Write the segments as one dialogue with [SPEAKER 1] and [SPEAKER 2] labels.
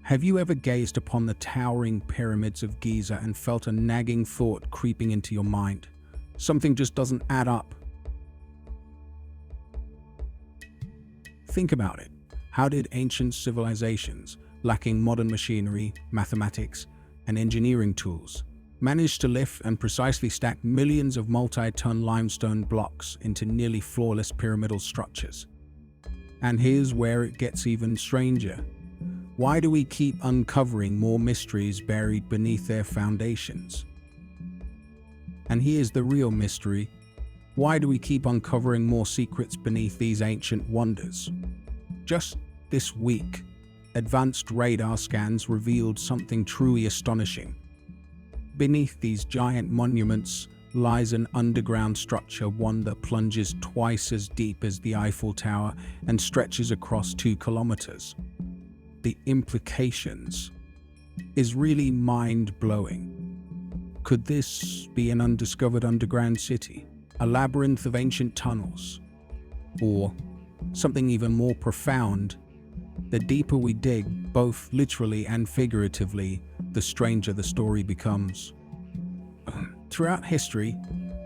[SPEAKER 1] Have you ever gazed upon the towering pyramids of Giza and felt a nagging thought creeping into your mind? Something just doesn't add up. Think about it. How did ancient civilizations, lacking modern machinery, mathematics, and engineering tools, manage to lift and precisely stack millions of multi-ton limestone blocks into nearly flawless pyramidal structures? And here's where it gets even stranger. Why do we keep uncovering more mysteries buried beneath their foundations? And here's the real mystery. Why do we keep uncovering more secrets beneath these ancient wonders? Just this week, advanced radar scans revealed something truly astonishing. Beneath these giant monuments lies an underground structure, one that plunges twice as deep as the Eiffel Tower and stretches across 2 kilometers. The implications is really mind-blowing. Could this be an undiscovered underground city, a labyrinth of ancient tunnels, or something even more profound? The deeper we dig, both literally and figuratively, the stranger the story becomes. Throughout history,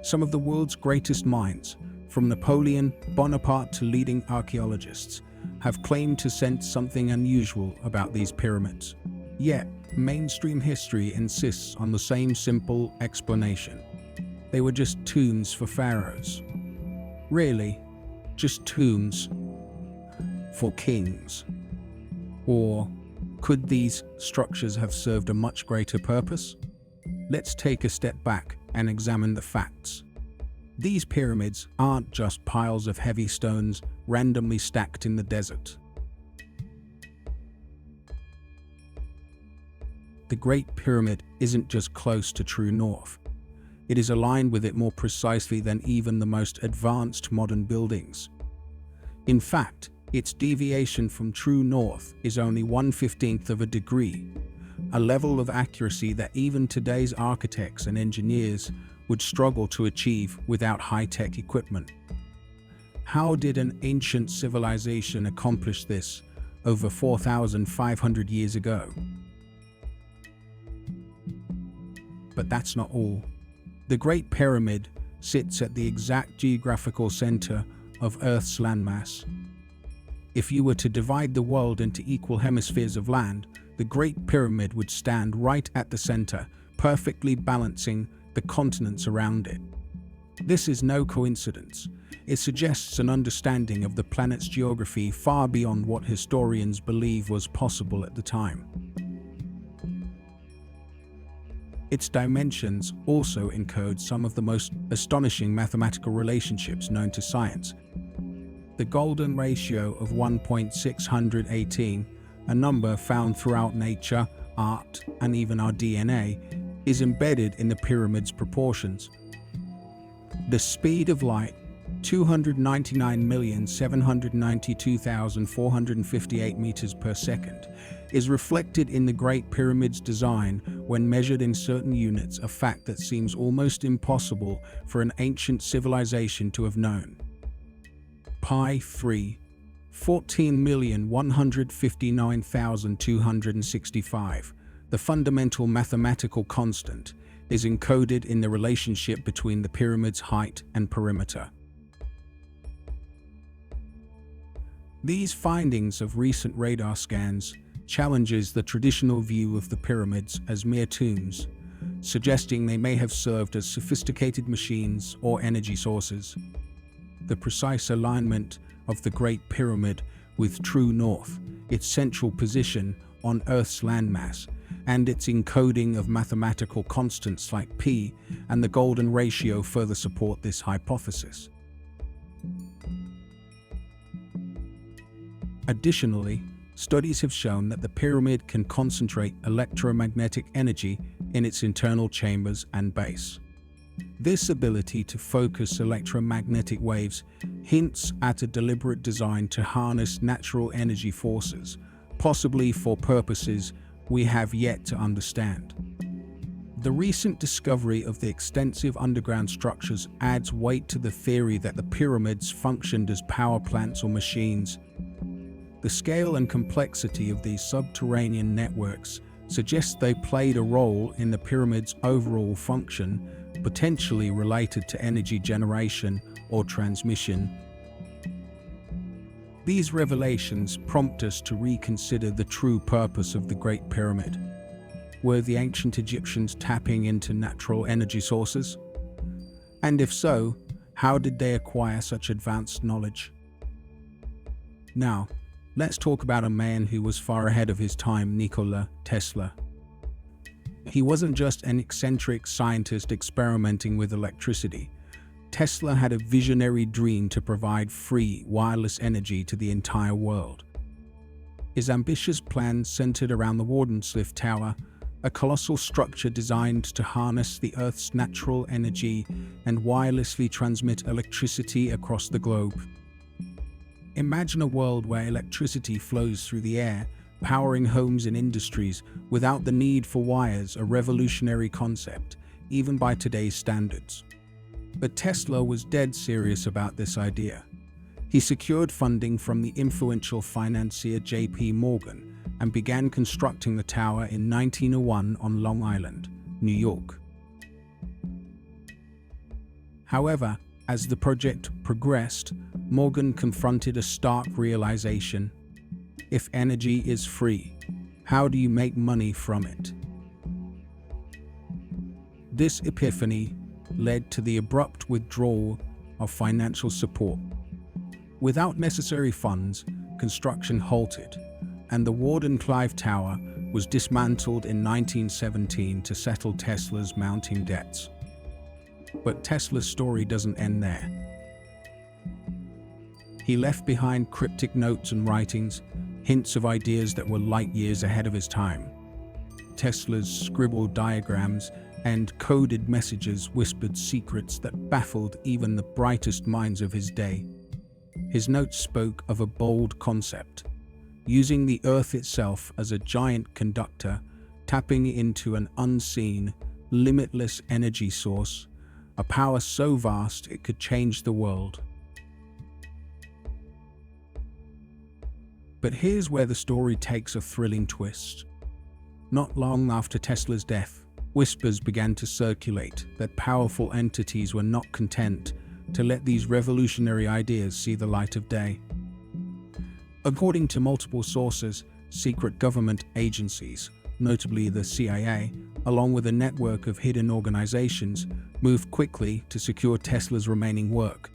[SPEAKER 1] some of the world's greatest minds, from Napoleon Bonaparte to leading archaeologists, have claimed to sense something unusual about these pyramids. Yet, mainstream history insists on the same simple explanation. They were just tombs for pharaohs. Really, just tombs for kings. Or could these structures have served a much greater purpose? Let's take a step back and examine the facts. These pyramids aren't just piles of heavy stones randomly stacked in the desert. The Great Pyramid isn't just close to true north. It is aligned with it more precisely than even the most advanced modern buildings. In fact, its deviation from true north is only 1/15 of a degree, a level of accuracy that even today's architects and engineers would struggle to achieve without high-tech equipment. How did an ancient civilization accomplish this over 4,500 years ago? But that's not all. The Great Pyramid sits at the exact geographical center of Earth's landmass. If you were to divide the world into equal hemispheres of land, the Great Pyramid would stand right at the center, perfectly balancing the continents around it. This is no coincidence. It suggests an understanding of the planet's geography far beyond what historians believe was possible at the time. Its dimensions also encode some of the most astonishing mathematical relationships known to science. The golden ratio of 1.618, a number found throughout nature, art, and even our DNA, is embedded in the pyramid's proportions. The speed of light, 299,792,458 meters per second, is reflected in the Great Pyramid's design when measured in certain units, a fact that seems almost impossible for an ancient civilization to have known. Pi 3, 14,159,265, the fundamental mathematical constant, is encoded in the relationship between the pyramid's height and perimeter. These findings of recent radar scans challenges the traditional view of the pyramids as mere tombs, suggesting they may have served as sophisticated machines or energy sources. The precise alignment of the Great Pyramid with true north, its central position on Earth's landmass, and its encoding of mathematical constants like P and the golden ratio further support this hypothesis. Additionally, studies have shown that the pyramid can concentrate electromagnetic energy in its internal chambers and base. This ability to focus electromagnetic waves hints at a deliberate design to harness natural energy forces, possibly for purposes we have yet to understand. The recent discovery of the extensive underground structures adds weight to the theory that the pyramids functioned as power plants or machines. The scale and complexity of these subterranean networks suggests they played a role in the pyramid's overall function, potentially related to energy generation or transmission. These revelations prompt us to reconsider the true purpose of the Great Pyramid. Were the ancient Egyptians tapping into natural energy sources? And if so, how did they acquire such advanced knowledge? Now, let's talk about a man who was far ahead of his time, Nikola Tesla. He wasn't just an eccentric scientist experimenting with electricity. Tesla had a visionary dream to provide free, wireless energy to the entire world. His ambitious plan centered around the Eiffel Tower, a colossal structure designed to harness the Earth's natural energy and wirelessly transmit electricity across the globe. Imagine a world where electricity flows through the air, powering homes and industries without the need for wires, a revolutionary concept, even by today's standards. But Tesla was dead serious about this idea. He secured funding from the influential financier J.P. Morgan and began constructing the tower in 1901 on Long Island, New York. However, as the project progressed, Morgan confronted a stark realization. If energy is free, how do you make money from it? This epiphany led to the abrupt withdrawal of financial support. Without necessary funds, construction halted, and the Warden-Clive Tower was dismantled in 1917 to settle Tesla's mounting debts. But Tesla's story doesn't end there. He left behind cryptic notes and writings, hints of ideas that were light years ahead of his time. Tesla's scribbled diagrams and coded messages whispered secrets that baffled even the brightest minds of his day. His notes spoke of a bold concept, using the Earth itself as a giant conductor, tapping into an unseen, limitless energy source, a power so vast it could change the world. But here's where the story takes a thrilling twist. Not long after Tesla's death, whispers began to circulate that powerful entities were not content to let these revolutionary ideas see the light of day. According to multiple sources, secret government agencies, notably the CIA, along with a network of hidden organizations, moved quickly to secure Tesla's remaining work.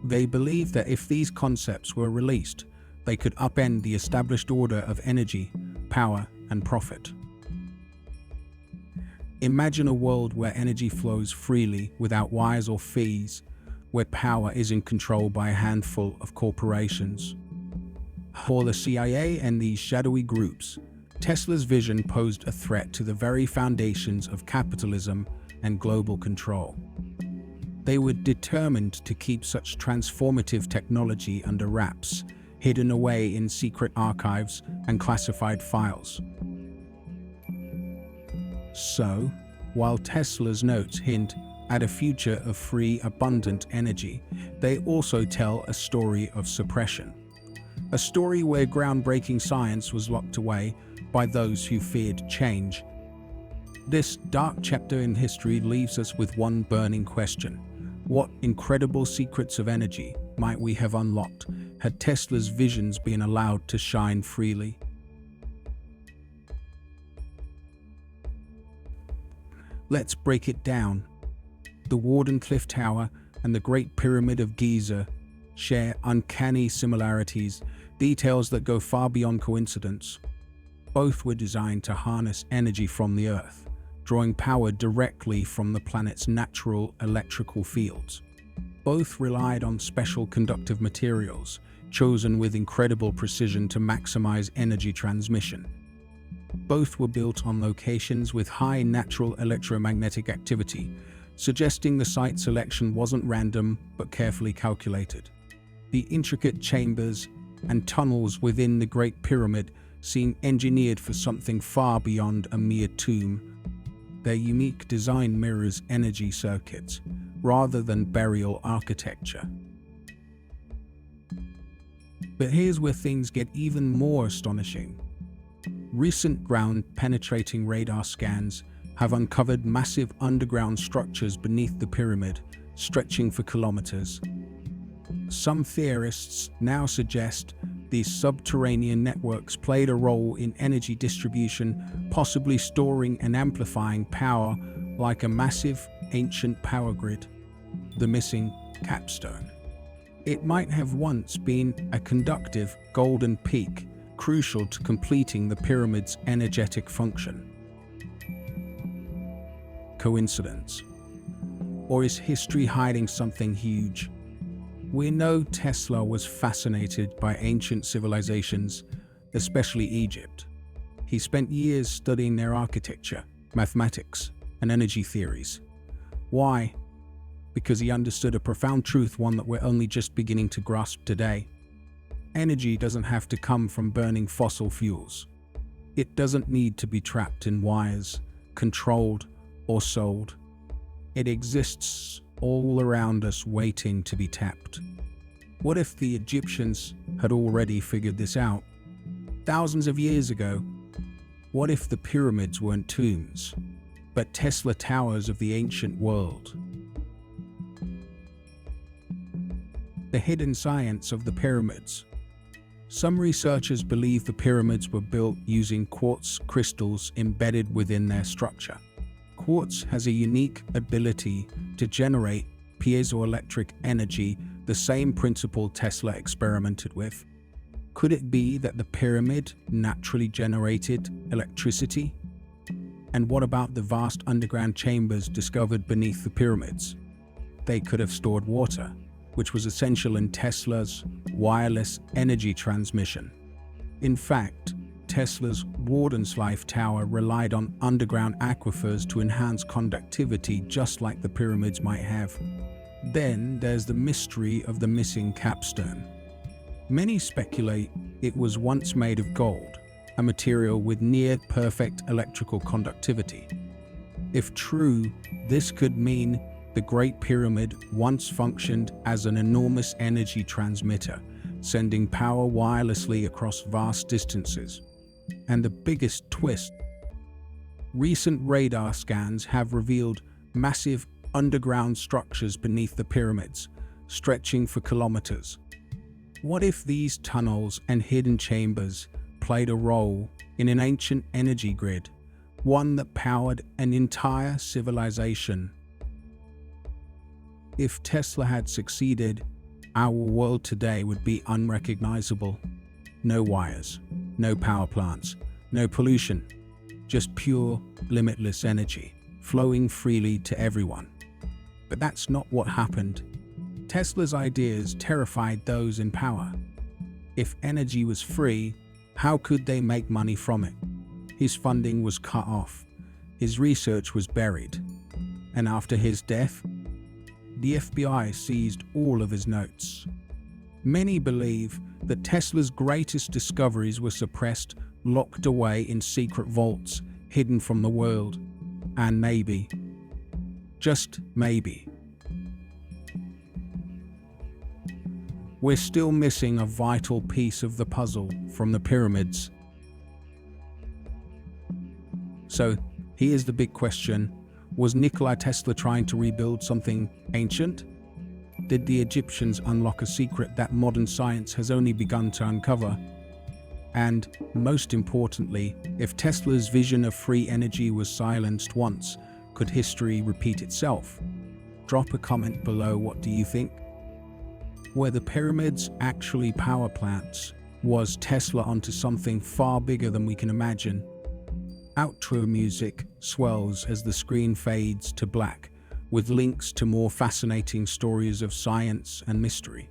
[SPEAKER 1] They believed that if these concepts were released, they could upend the established order of energy, power, and profit. Imagine a world where energy flows freely without wires or fees, where power isn't controlled by a handful of corporations. For the CIA and these shadowy groups, Tesla's vision posed a threat to the very foundations of capitalism and global control. They were determined to keep such transformative technology under wraps, hidden away in secret archives and classified files. So, while Tesla's notes hint at a future of free, abundant energy, they also tell a story of suppression. A story where groundbreaking science was locked away by those who feared change. This dark chapter in history leaves us with one burning question. What incredible secrets of energy might we have unlocked had Tesla's visions been allowed to shine freely? Let's break it down. The Warden-Cliff Tower and the Great Pyramid of Giza share uncanny similarities, details that go far beyond coincidence. Both were designed to harness energy from the Earth, drawing power directly from the planet's natural electrical fields. Both relied on special conductive materials, chosen with incredible precision to maximize energy transmission. Both were built on locations with high natural electromagnetic activity, suggesting the site selection wasn't random but carefully calculated. The intricate chambers and tunnels within the Great Pyramid seem engineered for something far beyond a mere tomb. Their unique design mirrors energy circuits, rather than burial architecture. But here's where things get even more astonishing. Recent ground-penetrating radar scans have uncovered massive underground structures beneath the pyramid, stretching for kilometers. Some theorists now suggest these subterranean networks played a role in energy distribution, possibly storing and amplifying power like a massive ancient power grid. The missing capstone. It might have once been a conductive golden peak, crucial to completing the pyramid's energetic function. Coincidence? Or is history hiding something huge? We know Tesla was fascinated by ancient civilizations, especially Egypt. He spent years studying their architecture, mathematics, and energy theories. Why? Because he understood a profound truth, one that we're only just beginning to grasp today. Energy doesn't have to come from burning fossil fuels. It doesn't need to be trapped in wires, controlled, or sold. It exists all around us, waiting to be tapped. What if the Egyptians had already figured this out thousands of years ago? What if the pyramids weren't tombs, but Tesla towers of the ancient world? The hidden science of the pyramids. Some researchers believe the pyramids were built using quartz crystals embedded within their structure. Quartz has a unique ability to generate piezoelectric energy, the same principle Tesla experimented with. Could it be that the pyramid naturally generated electricity? And what about the vast underground chambers discovered beneath the pyramids? They could have stored water, which was essential in Tesla's wireless energy transmission. In fact, Tesla's Warden's Tower relied on underground aquifers to enhance conductivity, just like the pyramids might have. Then there's the mystery of the missing capstone. Many speculate it was once made of gold, a material with near-perfect electrical conductivity. If true, this could mean the Great Pyramid once functioned as an enormous energy transmitter, sending power wirelessly across vast distances. And the biggest twist: recent radar scans have revealed massive underground structures beneath the pyramids, stretching for kilometers. What if these tunnels and hidden chambers played a role in an ancient energy grid, one that powered an entire civilization? If Tesla had succeeded, our world today would be unrecognizable. No wires, no power plants, no pollution, just pure, limitless energy, flowing freely to everyone. But that's not what happened. Tesla's ideas terrified those in power. If energy was free, how could they make money from it? His funding was cut off, his research was buried, and after his death, the FBI seized all of his notes. Many believe that Tesla's greatest discoveries were suppressed, locked away in secret vaults, hidden from the world. And maybe, just maybe, we're still missing a vital piece of the puzzle from the pyramids. So, here's the big question. Was Nikola Tesla trying to rebuild something ancient? Did the Egyptians unlock a secret that modern science has only begun to uncover? And, most importantly, if Tesla's vision of free energy was silenced once, could history repeat itself? Drop a comment below. What do you think? Were the pyramids actually power plants? Was Tesla onto something far bigger than we can imagine? Outro music swells as the screen fades to black, with links to more fascinating stories of science and mystery.